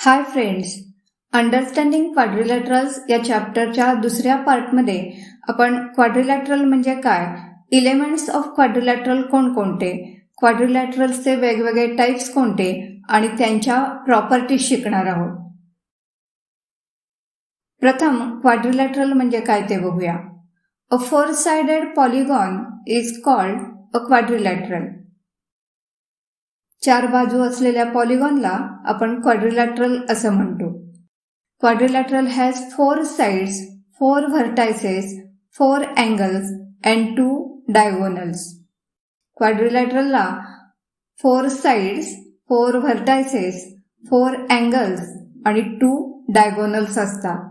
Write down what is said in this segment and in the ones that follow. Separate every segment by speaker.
Speaker 1: Hi friends, understanding quadrilaterals या चॅप्टरच्या दुसऱ्या पार्टमध्ये आपण क्वाड्रिलॅटरल म्हणजे काय, एलिमेंट्स ऑफ क्वाड्रिलॅटरल कोणकोणते, क्वाड्रिलॅटरल्सचे वेगवेगळे टाइप्स कोणते आणि त्यांच्या प्रॉपर्टीज शिकणार आहोत. प्रथम क्वाड्रिलॅटरल म्हणजे काय ते बघूया. A four sided polygon is called a quadrilateral. चार बाजू असलेल्या पॉलिगॉनला आपण क्वाड्रिलॅटरल असं म्हणतो. Quadrilateral has 4 sides, 4 vertices, 4 angles and 2 diagonals. क्वाड्रिलॅटरलला 4 साइड्स, 4 व्हर्टायसेस, 4 अँगल्स आणि 2 डायगोनल्स असतात.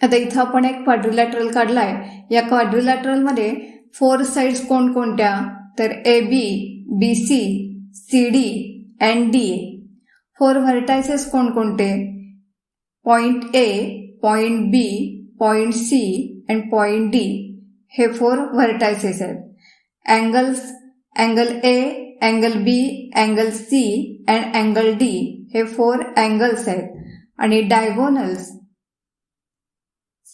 Speaker 1: आता इथं आपण एक क्वाड्रिलॅटरल काढलाय. या क्वाड्रिलॅटरलमध्ये 4 साइड्स कोणकोणत्या, तर AB, BC, CD and DA. 4 vertices कोणकोणते, point A, point B, point C and point D. हे 4 व्हर्टायसेस आहेत. Angles, angle A, angle B, angle C and angle D हे 4 अँगल्स आहेत. आणि डायगोनल्स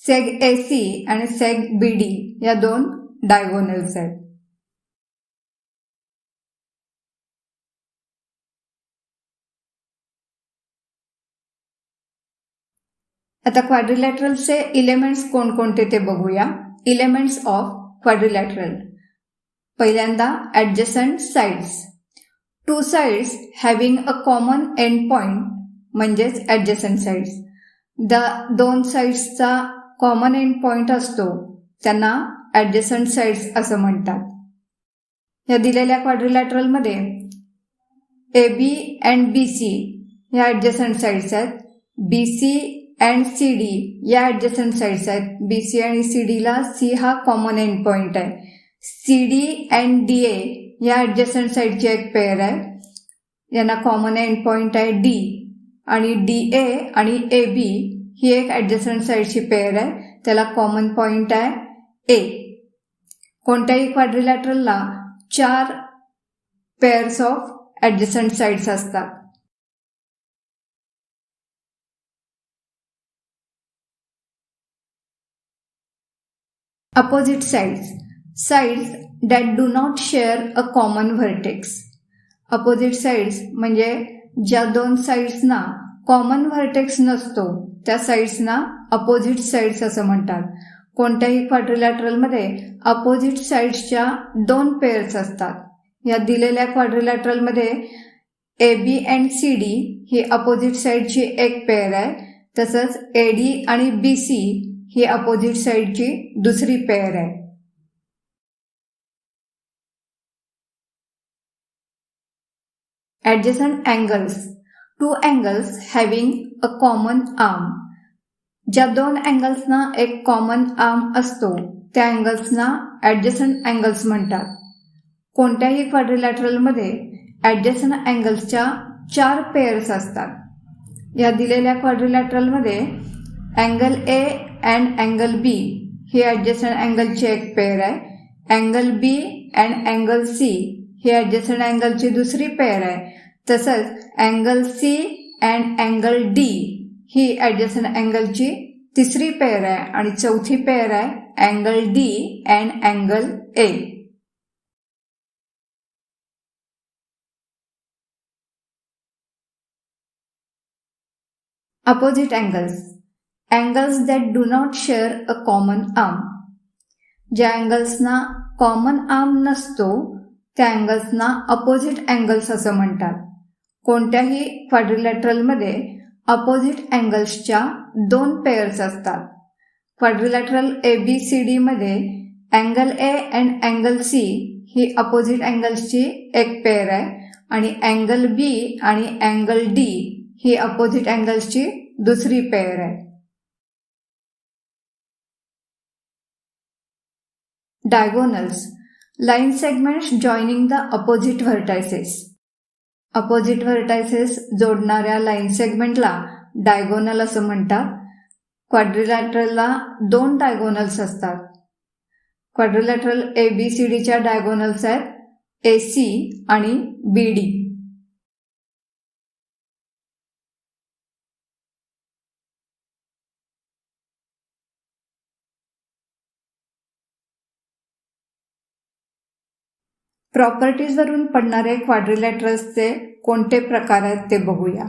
Speaker 1: सेग AC आणि सेग BD या 2 डायगोनल्स आहेत. आता क्वाड्रिलॅटरलचे एलिमेंट्स कोणकोणते ते बघूया. Elements of quadrilateral. पहिल्यांदा adjacent sides. 2 sides having a common end point म्हणजेच ॲडजसंट साइड्स. 2 साइड्सचा कॉमन एंड पॉइंट असतो त्यांना ॲडजसंट साइड्स असं म्हणतात. या दिलेल्या क्वाड्रिलॅटरलमध्ये AB अँड BC या ॲडजसंट साइड्स आहेत. BC अँड CD या ॲडजसंट साइड्स आहेत. BC आणि CDला C हा कॉमन एंड पॉइंट आहे. CD अँड DA या ॲडजसंट साइडची एक पेअर आहे. यांना कॉमन एंड पॉइंट आहे D. आणि DA आणि AB ही एक ॲडजसंट साइडची पेअर आहे. त्याला कॉमन पॉइंट आहे A. कोणत्याही क्वाड्रिलॅटरलला 4 पेअर्स ऑफ ॲडजसंट साइड्स असतात. Opposite sides. Sides that do not share a common vertex. Opposite sides म्हणजे ज्या 2 साइड्सना कॉमन व्हर्टेक्स नसतो त्या साइड्सना अपोजिट साइड्स असं म्हणतात. कोणत्याही क्वाड्रिलॅटरलमध्ये अपोजिट साइड्सच्या 2 पेअर्स असतात. या दिलेल्या क्वाड्रिलॅटरलमध्ये AB अँड CD ही अपोजिट साइडची एक पेअर आहे. तसंच AD आणि BC ही अपोजिट साइडची दुसरी पेअर आहे. Adjacent angles. 2 angles having a common arm. ज्या 2 अँगल्सना एक कॉमन आर्म असतो त्या अँगल्सना ॲडजसंट अँगल्स म्हणतात. कोणत्याही क्वाड्रिलॅटरलमध्ये ॲडजसंट अँगल्सच्या 4 पेअर्स असतात. या दिलेल्या क्वाड्रिलॅटरलमध्ये angle A and angle B ही ॲडजसंट अँगलची एक पेअर आहे. Angle B and angle C ही ॲडजसंट अँगलची दुसरी पेअर आहे. तसंच angle C and angle D ही ॲडजसंट अँगलची तिसरी पेअर आहे. आणि चौथी पेअर आहे angle D and angle A. Opposite angles. Angles that do not share a common arm. ज्या अँगल्सना कॉमन आर्म नसतो त्या अँगल्सना अपोजिट अँगल्स असं म्हणतात. कोणत्याही क्वाड्रिलॅटरलमध्ये अपोजिट अँगल्सच्या 2 पेअर्स असतात. क्वाड्रिलॅटरल ABCD मध्ये angle A and angle C ही अपोजिट अँगल्सची एक पेअर आहे. आणि अँगल B आणि अँगल D ही अपोजिट अँगल्सची दुसरी पेअर आहे. Diagonals. Line segments joining the opposite vertices. Opposite vertices जोडणाऱ्या लाईन सेगमेंटला डायगोनल असं म्हणतात. क्वाड्रिलॅटरलला 2 डायगोनल्स असतात. क्वाड्रिलॅटरल ABCDच्या डायगोनल्स आहेत AC आणि BD. प्रॉपर्टीज वरून पडणारे क्वाड्रिलॅटरल्सचे कोणते प्रकार आहेत ते बघूया.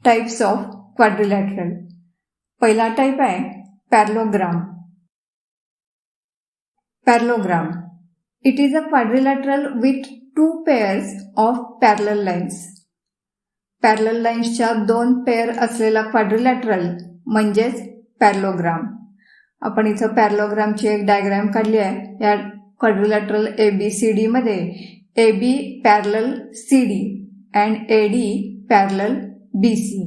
Speaker 1: Types of quadrilateral. पहिला टाइप आहे parallelogram. Parallelogram. It is a quadrilateral with 2 pairs of parallel lines. Parallel लाईन्सच्या 2 पेअर असलेला क्वाड्रिलॅटरल म्हणजेच पॅरलोग्राम. आपण इथं पॅरलोग्रामची एक डायग्राम काढली आहे. या क्वाड्रिलॅटरल ABCD मध्ये AB parallel CD and AD parallel BC.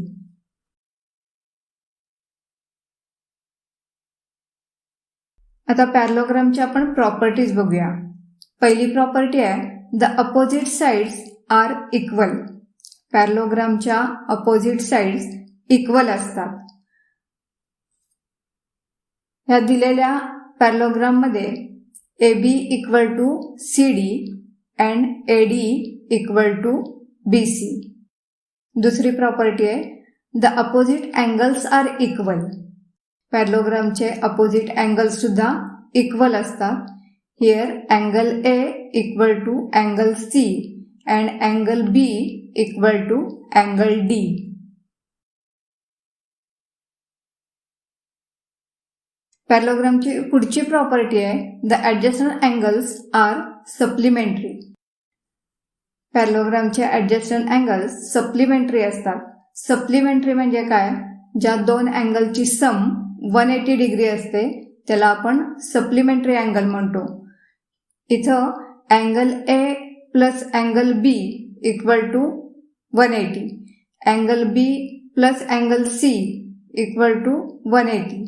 Speaker 1: आता पॅरलोग्रामच्या आपण प्रॉपर्टीज बघूया. पहिली प्रॉपर्टी आहे the opposite sides are equal. पॅरलोग्रामच्या अपोजिट साइड्स इक्वल असतात. ह्या दिलेल्या पॅरलोग्राम मध्ये AB equal to CD and AD equal to BC. दुसरी प्रॉपर्टी आहे the opposite angles are equal. पॅरलोग्रामचे अपोजिट अँगल्स सुद्धा इक्वल असतात. Here angle A equal to angle C and angle B equal to angle D. पॅरलोग्रामची पुढची property आहे the adjacent angles are supplementary. पॅरलोग्रामचे adjacent angles supplementary असतात. Supplementary म्हणजे काय? ज्या 2 अँगलची सम 180 डिग्री असते त्याला आपण सप्लिमेंटरी अँगल म्हणतो. इथं angle A plus angle B equal to 180, angle B plus angle C equal to 180,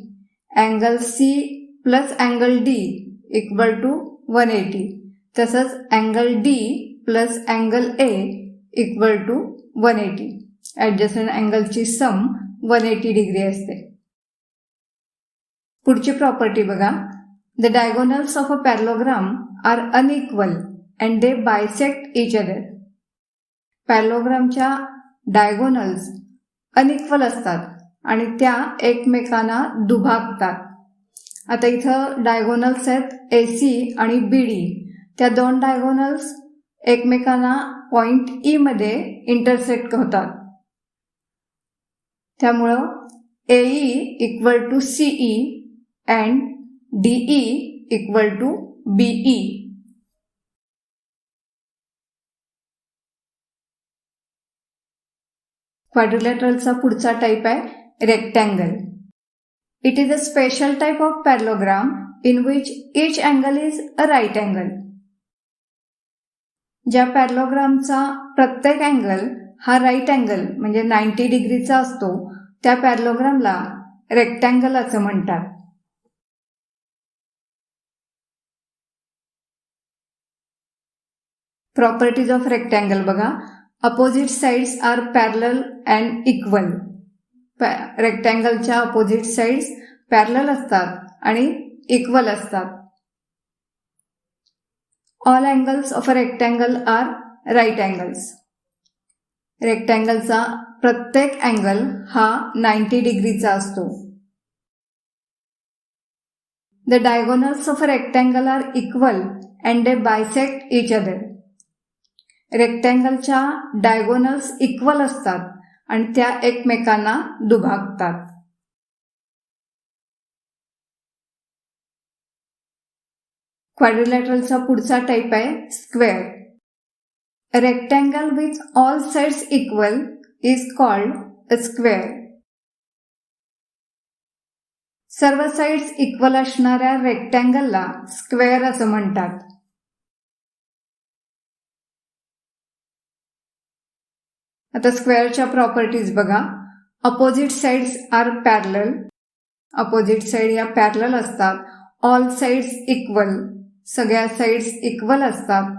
Speaker 1: angle C plus angle D equal to 180, तसंच angle D plus angle A equal to 180. Adjacent अँगलची sum 180 degree असते. पुढची property बघा. The diagonals of a parallelogram are unequal and they bisect each other. पॅरलोग्रामच्या diagonals unequal असतात आणि त्या एकमेकांना दुभागतात. आता इथं डायगोनल्स आहेत AC आणि BD. त्या 2 डायगोनल्स एकमेकांना पॉइंट E मध्ये इंटरसेक्ट होतात. त्यामुळं AE equal to CE and DE equal to BE. क्वाड्रिलॅटरलचा पुढचा टाइप आहे rectangle. It is a special type of parallelogram in which each angle is a right angle. ज्या पॅरलोग्रामचा प्रत्येक अँगल हा राईट अँगल म्हणजे 90 डिग्रीचा असतो त्या पॅरलोग्रामला रेक्टँगल असं म्हणतात. प्रॉपर्टीज ऑफ रेक्टँगल बघा. Opposite sides are parallel and equal. रेक्टँगलच्या अपोजिट साइड्स पॅरलल असतात आणि इक्वल असतात. All angles of a rectangle are right angles. रेक्टँगलचा प्रत्येक अँगल हा 90 डिग्रीचा असतो. The diagonals of a rectangle are equal and they bisect each other. रेक्टँगलच्या डायगोनल्स इक्वल असतात आणि त्या एकमेकांना दुभागतात. क्वाड्रिलॅटरलचा पुढचा टाइप आहे square. A rectangle with all sides equal is called a square. सर्व साइड्स इक्वल असणाऱ्या रेक्टँगलला स्क्वेअर असं म्हणतात. आता स्क्वेअरच्या प्रॉपर्टीज बघा. Opposite sides are parallel. Opposite side या पॅरलल असतात. All sides equal. सगळ्या साइड्स इक्वल असतात.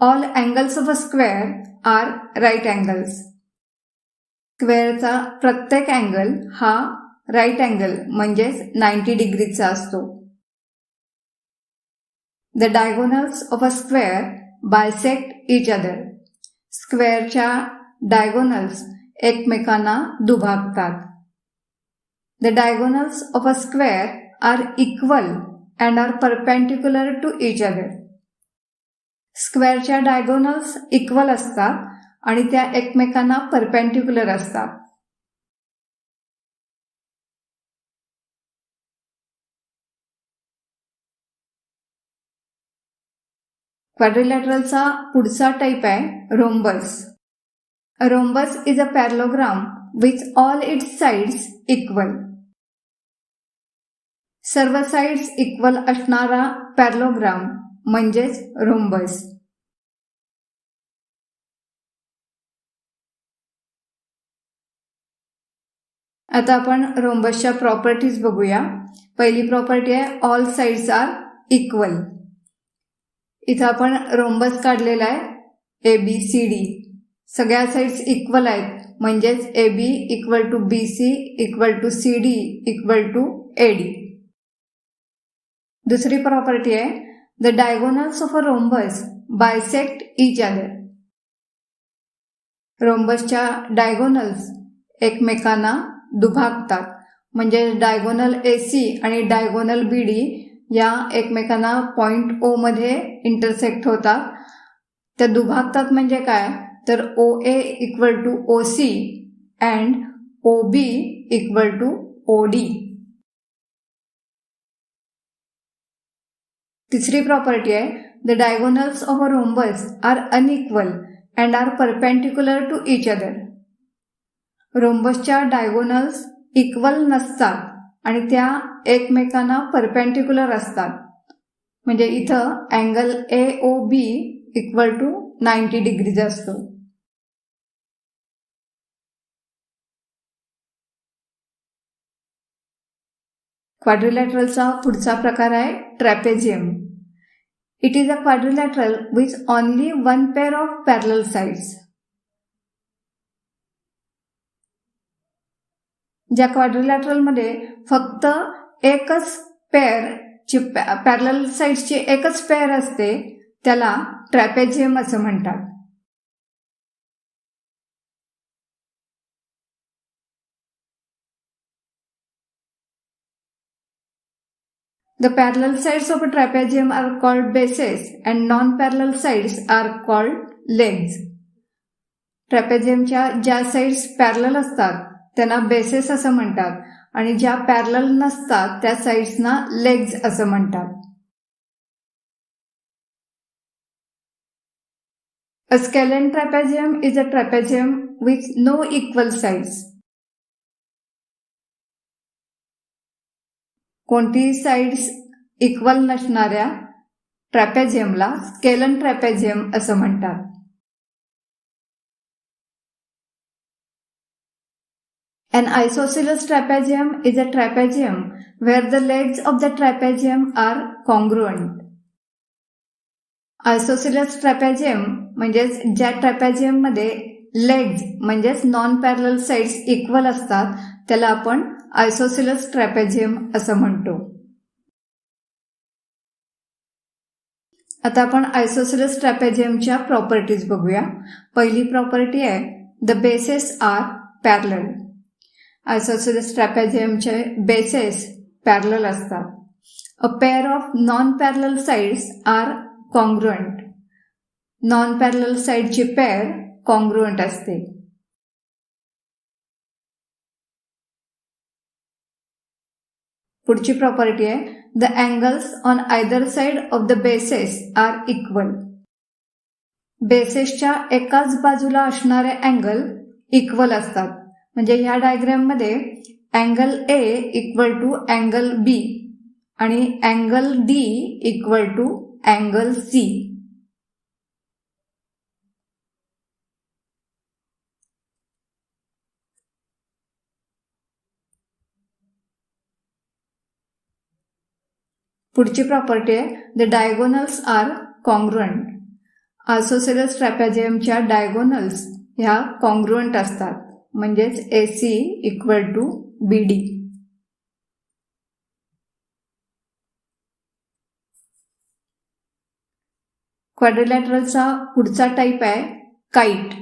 Speaker 1: All angles of a square are right angles. स्क्वेअरचा प्रत्येक अँगल हा राईट अँगल म्हणजेच 90 डिग्रीचा असतो. The diagonals of a square bisect each other. स्क्वेअरच्या डायगोनल्स एकमेकांना दुभागतात. The diagonals of a square are equal and are perpendicular to each other. स्क्वेअरच्या डायगोनल्स इक्वल असतात आणि त्या एकमेकांना परपेंडिक्युलर असतात. क्वाड्रिलॅटरलचा पुढचा टाईप आहे rhombus. A rhombus is a parallelogram with all it's sides equal. सर्व साइड्स इक्वल असणारा पॅरलोग्राम म्हणजेच रोम्बस. आता आपण रोम्बसच्या प्रॉपर्टीज बघूया. पहिली प्रॉपर्टी आहे ऑल साइड्स आर इक्वल. इथं आपण रोम्बस काढलेला आहे ABCD. सगळ्या साइड्स इक्वल आहेत म्हणजेच AB equal to BC equal to CD equal to AD. दुसरी प्रॉपर्टी आहे the diagonals of a rhombus bisect each other. रोम्बसच्या डायगोनल्स एकमेकांना दुभागतात म्हणजे डायगोनल AC आणि डायगोनल BD या एकमेकांना पॉइंट O मध्ये इंटरसेक्ट होतात. त्या दुभागतात म्हणजे काय तर OA equal to OC and OB equal to OD. तिसरी प्रॉपर्टी आहे the diagonals of a rhombus are unequal and are perpendicular to each other. रोम्बसच्या डायगोनल्स इक्वल नसतात आणि त्या एकमेकांना परपेंडिक्युलर असतात. म्हणजे इथं angle AOB equal to 90 degrees असतो. क्वाड्रिलॅटरलचा पुढचा प्रकार आहे trapezium. It is a quadrilateral with only one pair of parallel sides. ज्या क्वाड्रिलॅटरलमध्ये फक्त एकच पेअरची पॅरलल साइड्सची एकच पेअर असते त्याला ट्रॅपेझियम असं म्हणतात. The parallel sides of a trapezium are called bases and non-parallel sides are called legs. ट्रॅपेझियमच्या ज्या साइड्स पॅरलल असतात त्यांना बेसेस असं म्हणतात आणि ज्या पॅरलल नसतात त्या साइड्सना लेग्स असं म्हणतात. A scalene trapezium is a trapezium with no equal sides. कोणतीही साइड्स इक्वल नसणाऱ्या ट्रॅपेझियमला स्केलन ट्रॅपेझियम असं म्हणतात. An isosceles trapezium is a trapezium where the legs of the trapezium are congruent. Isosceles trapezium म्हणजेच ज्या trapezium मध्ये legs म्हणजेच non parallel sides equal असतात त्याला आपण आयसोसेलस ट्रॅपेझियम असं म्हणतो. आता आपण आयसोसेलस ट्रॅपेझियमच्या प्रॉपर्टीज बघूया. पहिली प्रॉपर्टी आहे the bases are parallel. Isosceles ट्रॅपेझियमचे बेसेस पॅरलल असतात. A pair of non parallel sides are congruent. Non parallel साइडची पेअर कॉन्ग्रुएंट असते. पुढची प्रॉपर्टी आहे the angles on either side of the bases are equal. बेसेसच्या एकाच बाजूला असणारे अँगल इक्वल असतात. म्हणजे ह्या डायग्राम मध्ये angle A equal to angle B आणि angle D equal to angle C. पुढची प्रॉपर्टी आहे the diagonals are congruent. Isosceles ट्रॅपेझियमच्या डायगोनल्स ह्या कॉन्ग्रुएंट असतात म्हणजेच AC इक्वल टू BD. क्वाड्रिलॅटरलचा पुढचा टाईप आहे kite.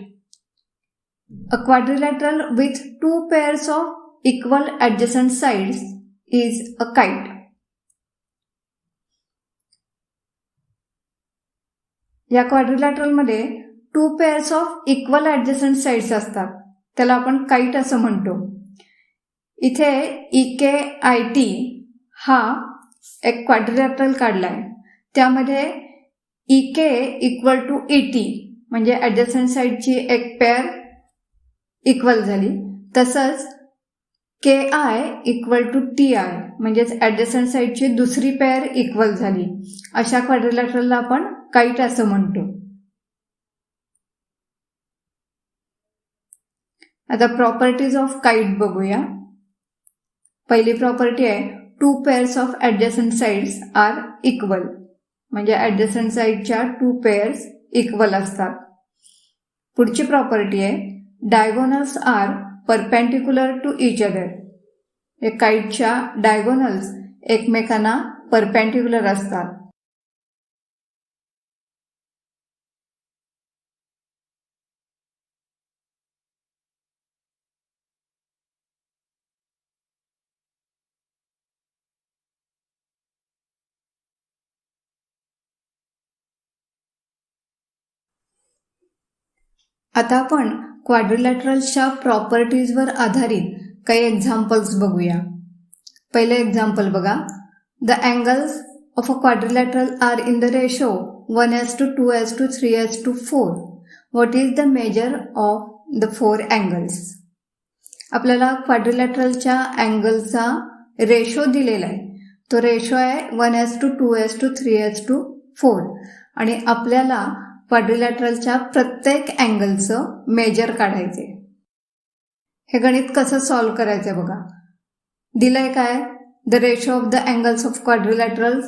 Speaker 1: A quadrilateral with 2 pairs of equal adjacent sides is a kite. या क्वाड्रिलॅटरलमध्ये 2 pairs of equal adjacent sides असतात, त्याला आपण काइट असं म्हणतो. इथे EKIT हा एक क्वाड्रिलॅटरल काढलाय, त्यामध्ये EK इक्वल टू ET म्हणजे ॲडजसंट साइडची एक पेअर इक्वल झाली, तसंच KI इक्वल टू TI म्हणजेच ॲडजसंट साइडची दुसरी पेअर इक्वल झाली. अशा क्वाड्रिलॅटरलला आपण काइट असं म्हणतो. आता प्रॉपर्टीज ऑफ काइट बघूया. पहिली प्रॉपर्टी आहे 2 pairs of adjacent sides are equal म्हणजे ॲडजसंट साइडच्या 2 pairs इक्वल असतात. पुढची प्रॉपर्टी आहे diagonals are perpendicular to each other. हे काइटच्या डायगोनल्स एकमेकांना परपेंडिक्युलर असतात. आता आपण क्वाड्रिलॅटरल्सच्या प्रॉपर्टीजवर आधारित काही एक्झाम्पल्स बघूया. पहिले एक्झाम्पल बघा. The angles of a quadrilateral are in the ratio 1:2:3:4. What is the measure of the 4 angles? आपल्याला क्वाड्रिलॅटरलच्या अँगलचा रेशो दिलेला आहे. तो रेशो आहे 1:2:3:4 आणि आपल्याला क्वाड्रिलॅटरलच्या प्रत्येक अँगलचं मेजर काढायचे. हे गणित कसं सॉल्व्ह करायचं बघा. दिलंय काय? The ratio of the angles of quadrilaterals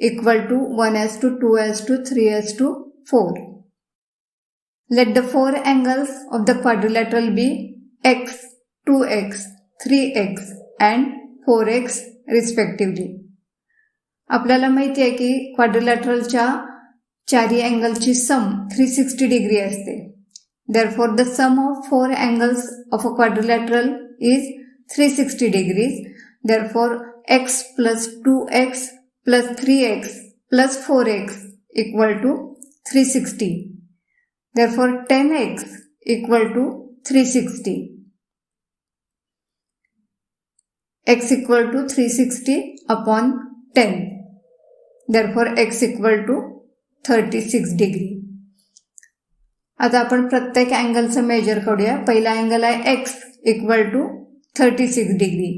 Speaker 1: equal to 1:2:3:4. Let the 4 angles of the quadrilateral be x, 2x, 3x and 4x respectively. आपल्याला माहिती आहे की क्वाड्रिलॅटरलच्या चारी अँगलची सम 360 डिग्री असते. Therefore, the sum of 4 angles of a quadrilateral is 360 degrees. Therefore, x plus 2x plus 3x plus 4x equal to 360. Therefore, 10x equal to 360. X equal to 360 upon 10. Therefore, x equal to 36 degree. आता आपण प्रत्येक अँगलचं major करूया. पहिला angle आहे x equal to 36 डिग्री.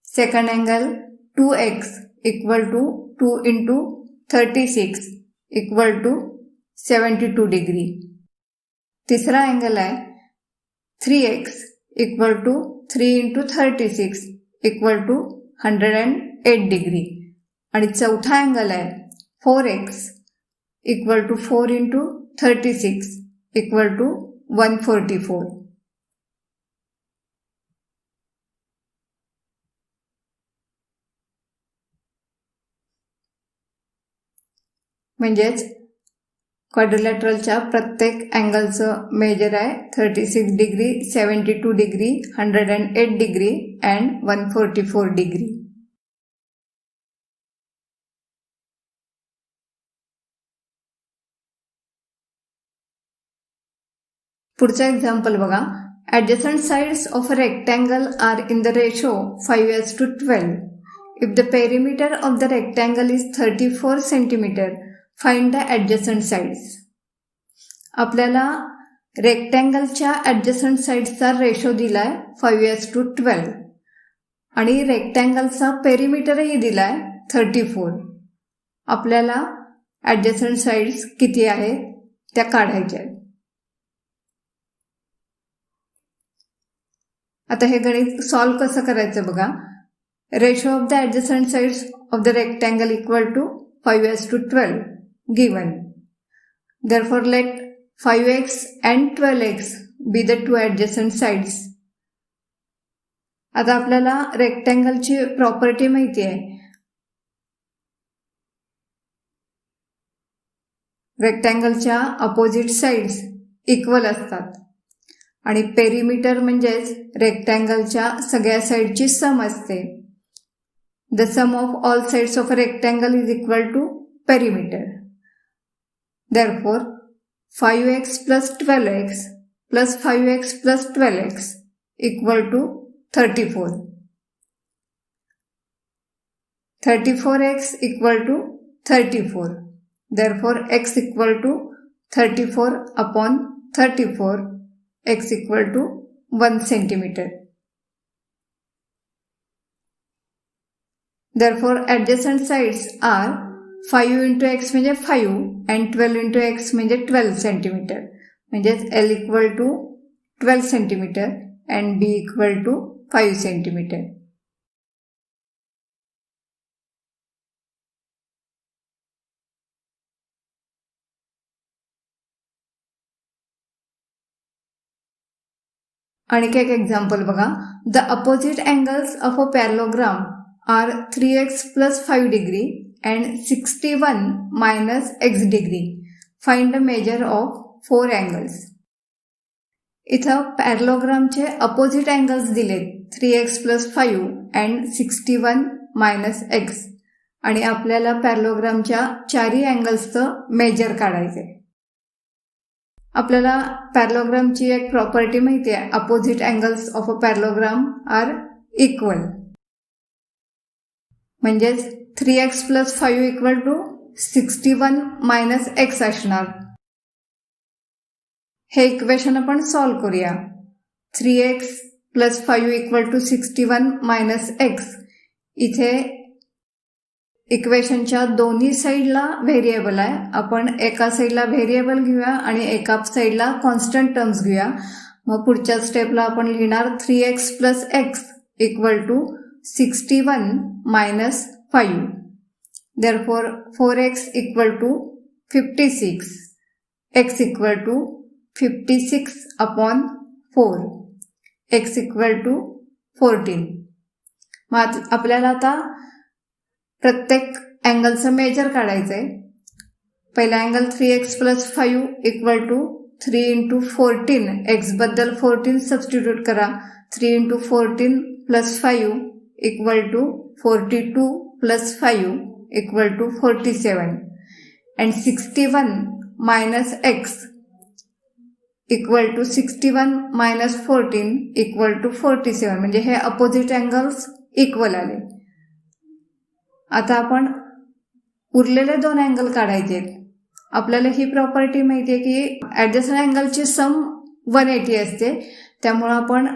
Speaker 1: Second angle 2x equal to 2 into 36 equal to 72 degree. तिसरा angle आहे 3x equal to 3 into 36 equal to 108 degree. आणि चौथा अँगल आहे 4x equal to 4 into 36 equal to 144. म्हणजेच क्वाड्रिलॅटरलच्या प्रत्येक अँगलचं मेजर आहे 36 degree, 72 degree, 108 degree and 144 degree. पुढचा एक्झाम्पल बघा. Adjacent sides of a rectangle are in the ratio 5:12. If the perimeter of the rectangle is 34 centimetre, find the adjacent sides. आपल्याला रेक्टँगलच्या ॲडजसंट साइड्सचा ratio दिलाय 5:12 आणि रेक्टँगलचा पेरिमीटरही दिलाय 34. आपल्याला ॲडजसंट साइड्स किती आहेत त्या काढायच्या आहेत. आता हे गणित सॉल्व्ह कसं करायचं बघा. Ratio of the adjacent sides of the rectangle equal to 5:12 given. Therefore, let 5x and 12x be the two adjacent sides. आता आपल्याला रेक्टँगलची प्रॉपर्टी माहिती आहे. रेक्टँगलच्या अपोजिट साइड्स इक्वल असतात आणि पेरिमीटर म्हणजेच रेक्टँगलच्या सगळ्या साइडची सम असते. The sum of all sides of a rectangle is equal to perimeter. Therefore, 5x plus 12x plus 5x plus 12x equal to 34. 34x equal to 34. Therefore, x equal to 34 upon 34, x equal to 1 centimeter. Therefore, adjacent sides are 5 into x म्हणजे 5 and 12 into x म्हणजे 12 centimetre. म्हणजेच L equal to 12 centimetre and B equal to 5 centimetre. आणखी एक example बघा. The opposite angles of a parallelogram are 3x plus 5 degree and 61 minus x degree. Find the measure of 4 angles. इथं पॅरलोग्रामचे opposite angles दिलेत 3x plus 5 and 61 minus x आणि आपल्याला पॅरलोग्रामच्या चारही अँगल्सचं major काढायचे. आपल्याला पॅरलोग्रामची एक प्रॉपर्टी माहिती आहे, opposite angles of a parallelogram are equal. म्हणजेच 3x plus 5 equal to 61 minus x असणार. हे इक्वेशन आपण सॉल्व करूया. 3x plus 5 equal to 61 minus x. इथे इक्वेशनच्या दोन्ही साईडला व्हेरिएबल आहे. आपण एका साईडला व्हेरिएबल घेऊया आणि एका साईडला कॉन्स्टंट टर्म्स घेऊया. मग पुढच्या स्टेपला आपण लिहिणार 3x plus x equal to 61 minus 5. Therefore, 4x equal to 56. X equal to 56 upon 4. X equal to 14. मग आपल्याला आता प्रत्येक अँगलचं मेजर काढायचं आहे. पहिला angle 3x plus 5 equal to 3 into 14. x बद्दल 14 सबस्टिट्यूट करा. 3 into 14 plus 5 equal to 42 plus 5 equal to 47 and 61 minus x equal to 61 minus 14 equal to 47. म्हणजे हे अपोजिट अँगल्स इक्वल आले. आता आपण उरलेले दोन अँगल काढायचे. आपल्याला ही प्रॉपर्टी माहिती आहे की ऍडजस्टंट अँगलची सम 180 असते. त्यामुळे आपण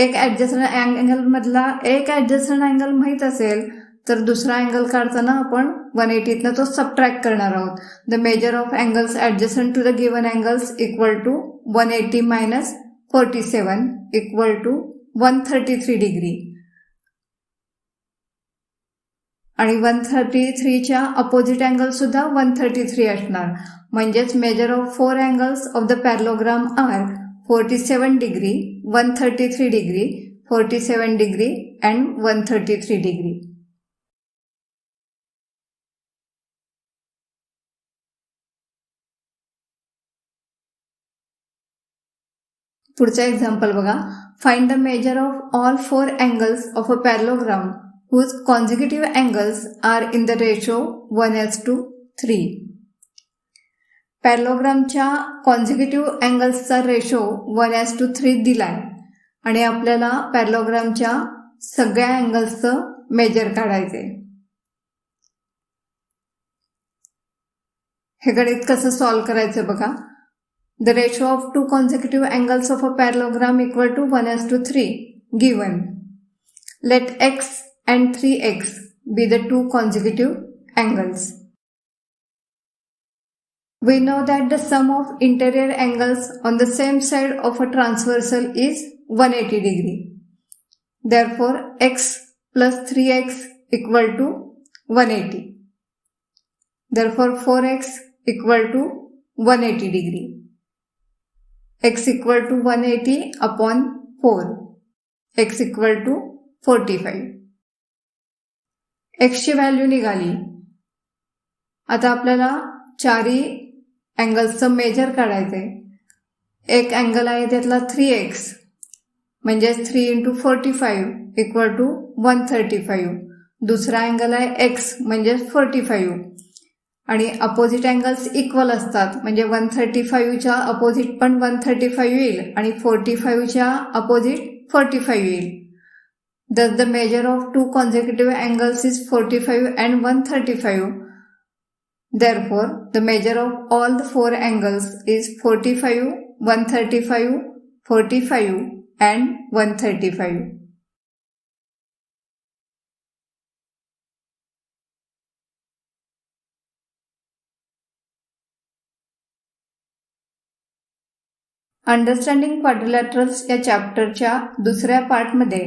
Speaker 1: एक ऍडजस्टंट अँगल मधला एक ऍडजस्टंट अँगल माहित असेल तर दुसरा अँगल काढताना आपण 180तनं तो सबट्रॅक्ट करणार आहोत. The measure of angles adjacent to the given angles equal to 180 minus 47 इक्वल टू 133 डिग्री. आणि 133च्या अपोजिट अँगल सुद्धा 133 असणार. म्हणजेच measure of 4 angles of the parallelogram are 47 degree, 133 degree, 47 degree and 133 degree. पुढचा एक्झाम्पल बघा. Find the measure of all 4 angles of a parallelogram whose consecutive angles are in the ratio 1:3. पॅरलोग्रामच्या consecutive अँगल्सचा ratio 1:3 दिलाय आणि आपल्याला पॅरलोग्रामच्या सगळ्या अँगल्सचं major काढायचे. हे गणित कसं सॉल्व करायचं बघा. The ratio of 2 consecutive angles of a parallelogram equal to 1:3 given. Let x and 3x be the 2 consecutive angles. We know that the sum of interior angles on the same side of a transversal is 180 degree. Therefore, x plus 3x equal to 180. Therefore, 4x equal to 180 degree. X equal to 180 upon 4. X equal to 45. x ची value निघाली. आता आपल्याला चारी अँगल्सचं major काढायचे. एक angle आहे त्यातला 3x म्हणजे 3 × 45 = 135. दुसरा अँगल आहे x म्हणजे 45 आणि अपोजिट अँगल्स इक्वल असतात म्हणजे 135च्या अपोजिट पण 135 येईल आणि 45च्या अपोजिट 45 येईल. Thus the measure of two consecutive angles is 45 and 135. Therefore, the measure of all the four angles is 45, 135, 45 and 135. Understanding quadrilaterals या चॅप्टरच्या दुसऱ्या पार्टमध्ये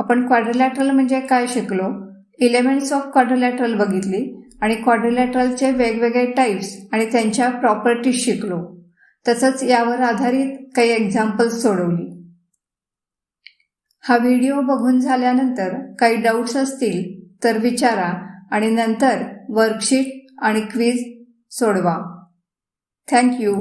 Speaker 1: आपण क्वाड्रिलॅटरल म्हणजे काय शिकलो, एलिमेंट्स ऑफ क्वाड्रिलॅटरल बघितली आणि क्वाड्रिलॅटरलचे वेगवेगळे टाइप्स आणि त्यांच्या प्रॉपर्टीज शिकलो. तसंच यावर आधारित काही एक्झाम्पल्स सोडवली. हा व्हिडिओ बघून झाल्यानंतर काही डाऊट्स असतील तर विचारा आणि नंतर वर्कशीट आणि क्विज सोडवा. थँक्यू.